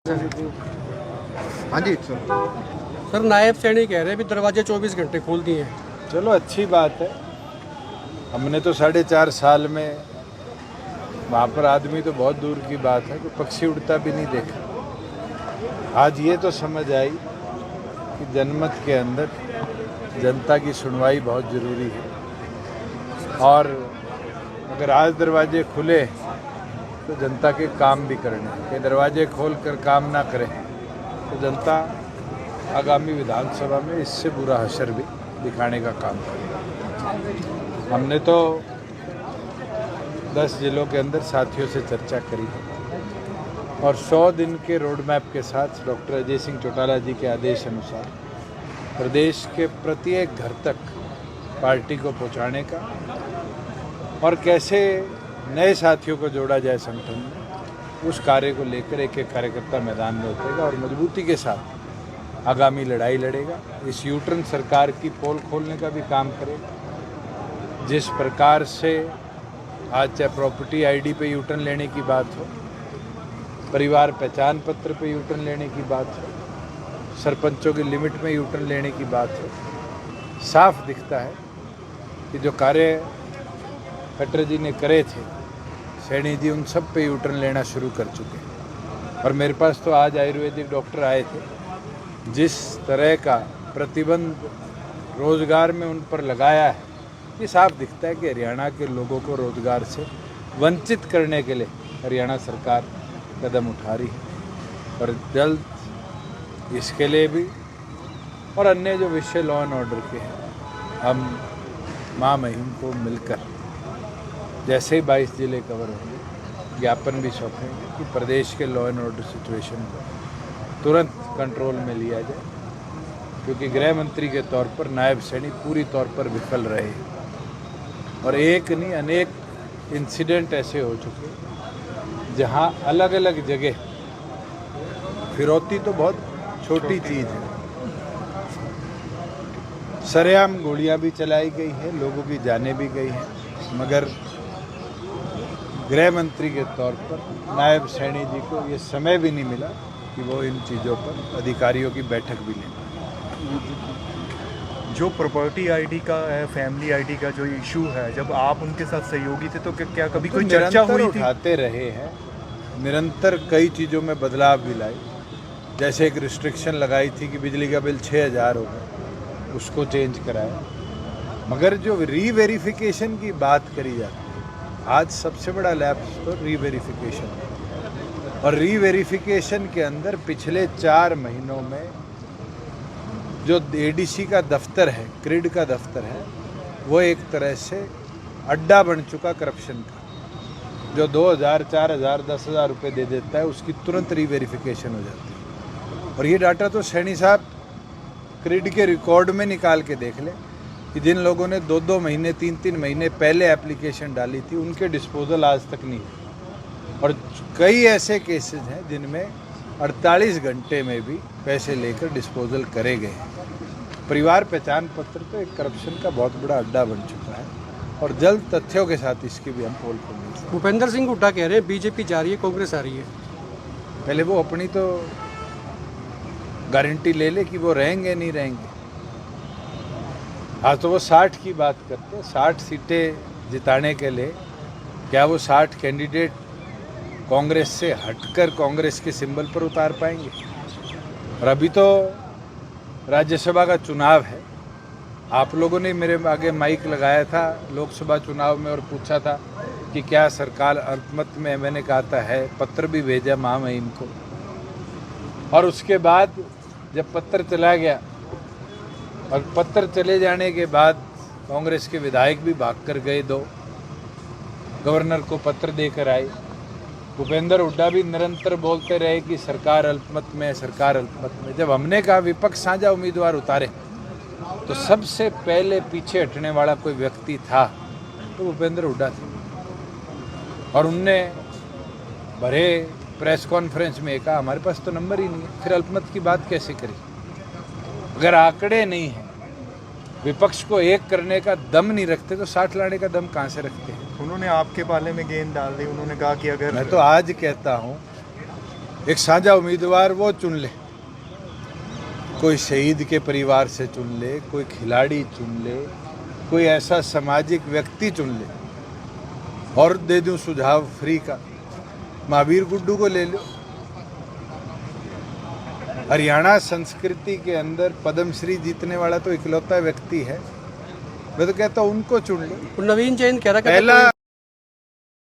हाँ जी सर नायब सैनी कह रहे हैं भी दरवाजे 24 घंटे खोल दिए हैं। चलो अच्छी बात है। हमने तो 4.5 साल में वहाँ पर आदमी तो बहुत दूर की बात है कि पक्षी उड़ता भी नहीं देखा। आज ये तो समझ आई कि जनमत के अंदर जनता की सुनवाई बहुत ज़रूरी है और अगर आज दरवाजे खुले तो जनता के काम भी करने हैं। कि दरवाजे खोल कर काम ना करें तो जनता आगामी विधानसभा में इससे बुरा हशर भी दिखाने का काम करेगी। हमने तो 10 जिलों के अंदर साथियों से चर्चा करी है और 100 दिन के रोड मैप के साथ डॉक्टर अजय सिंह चौटाला जी के आदेश अनुसार प्रदेश के प्रत्येक घर तक पार्टी को पहुंचाने का और कैसे नए साथियों को जोड़ा जाए संगठन में, उस कार्य को लेकर एक एक कार्यकर्ता मैदान में उतरेगा और मजबूती के साथ आगामी लड़ाई लड़ेगा। इस यूटर्न सरकार की पोल खोलने का भी काम करेगा। जिस प्रकार से आज चाहे प्रॉपर्टी आईडी पे यूटर्न लेने की बात हो, परिवार पहचान पत्र पे यूटर्न लेने की बात हो, सरपंचों की लिमिट में यूटर्न लेने की बात हो, साफ दिखता है कि जो कार्य खट्टर जी ने करे थे, सैनी जी उन सब पे यूटर्न लेना शुरू कर चुके हैं। और मेरे पास तो आज आयुर्वेदिक डॉक्टर आए थे, जिस तरह का प्रतिबंध रोज़गार में उन पर लगाया है, ये साफ दिखता है कि हरियाणा के लोगों को रोज़गार से वंचित करने के लिए हरियाणा सरकार कदम उठा रही है। और जल्द इसके लिए भी और अन्य जो विषय लॉ एंड ऑर्डर के हैं, हम महामहिम को मिलकर जैसे ही 22 जिले कवर होंगे ज्ञापन भी सौंपेंगे कि प्रदेश के लॉ एंड ऑर्डर सिचुएशन को तुरंत कंट्रोल में लिया जाए, क्योंकि गृह मंत्री के तौर पर नायब सैनी पूरी तौर पर विफल रहे और एक नहीं अनेक इंसिडेंट ऐसे हो चुके जहां अलग अलग जगह फिरौती तो बहुत छोटी चीज़ है, सरेआम गोलियां भी चलाई गई हैं, लोगों की जानें भी गई हैं, मगर गृह मंत्री के तौर पर नायब सैनी जी को ये समय भी नहीं मिला कि वो इन चीज़ों पर अधिकारियों की बैठक भी लें। जो प्रॉपर्टी आईडी का है, फैमिली आईडी का जो इशू है, जब आप उनके साथ सहयोगी थे तो क्या कभी कोई चर्चा हुई थी? उठाते रहे हैं, निरंतर कई चीज़ों में बदलाव भी लाई। जैसे एक रिस्ट्रिक्शन लगाई थी कि बिजली का बिल 6000 होगा, उसको चेंज कराया। मगर जो रीवेरिफिकेशन की बात करी जाती है, आज सबसे बड़ा लैप्स तो रीवेरिफिकेशन और रीवेरिफिकेशन के अंदर पिछले 4 महीनों में जो एडीसी का दफ्तर है, क्रिड का दफ्तर है, वो एक तरह से अड्डा बन चुका करप्शन का। जो 2000, 4000, 10,000 रुपये दे देता है, उसकी तुरंत रीवेरिफिकेशन हो जाती है। और ये डाटा तो सैनी साहब क्रिड के रिकॉर्ड में निकाल के देख लें कि जिन लोगों ने 2-2 महीने, 3-3 महीने पहले एप्लीकेशन डाली थी, उनके डिस्पोजल आज तक नहीं है। और कई ऐसे केसेस हैं जिनमें 48 घंटे में भी पैसे लेकर डिस्पोजल करे गए हैं। परिवार पहचान पत्र तो एक करप्शन का बहुत बड़ा अड्डा बन चुका है और जल्द तथ्यों के साथ इसकी भी हम पोल खोलेंगे। भूपेंद्र सिंह हुड्डा कह रहे हैं बीजेपी जा रही है, कांग्रेस आ रही है। पहले वो अपनी तो गारंटी ले ले कि वो रहेंगे नहीं रहेंगे। आज तो वो 60 की बात करते, 60 सीटें जिताने के लिए क्या वो 60 कैंडिडेट कांग्रेस से हटकर कांग्रेस के सिंबल पर उतार पाएंगे? और अभी तो राज्यसभा का चुनाव है। आप लोगों ने मेरे आगे माइक लगाया था लोकसभा चुनाव में और पूछा था कि क्या सरकार अल्पमत में, मैंने कहा था है, पत्र भी भेजा महामहिम को। और उसके बाद जब पत्र चला गया और पत्र चले जाने के बाद कांग्रेस के विधायक भी भागकर गए, 2 गवर्नर को पत्र देकर आए। भूपेंद्र हुड्डा भी निरंतर बोलते रहे कि सरकार अल्पमत में, सरकार अल्पमत में। जब हमने कहा विपक्ष साझा उम्मीदवार उतारे तो सबसे पहले पीछे हटने वाला कोई व्यक्ति था तो भूपेंद्र हुड्डा थे। और उनने भरे प्रेस कॉन्फ्रेंस में कहा हमारे पास तो नंबर ही नहीं है, फिर अल्पमत की बात कैसे करी? अगर आंकड़े नहीं हैं, विपक्ष को एक करने का दम नहीं रखते तो 60 लाने का दम कहाँ से रखते हैं? उन्होंने आपके पाले में गेंद डाल दी। उन्होंने कहा कि अगर मैं तो आज कहता हूँ एक साझा उम्मीदवार वो चुन ले, कोई शहीद के परिवार से चुन ले, कोई खिलाड़ी चुन ले, कोई ऐसा सामाजिक व्यक्ति चुन ले। और दे दूं सुझाव फ्री का, महावीर गुड्डू को ले लो। हरियाणा संस्कृति के अंदर पद्मश्री जीतने वाला तो इकलौता व्यक्ति है, मैं तो कहता हूं उनको चुन लो। नवीन जैन कह रहा है कि पहला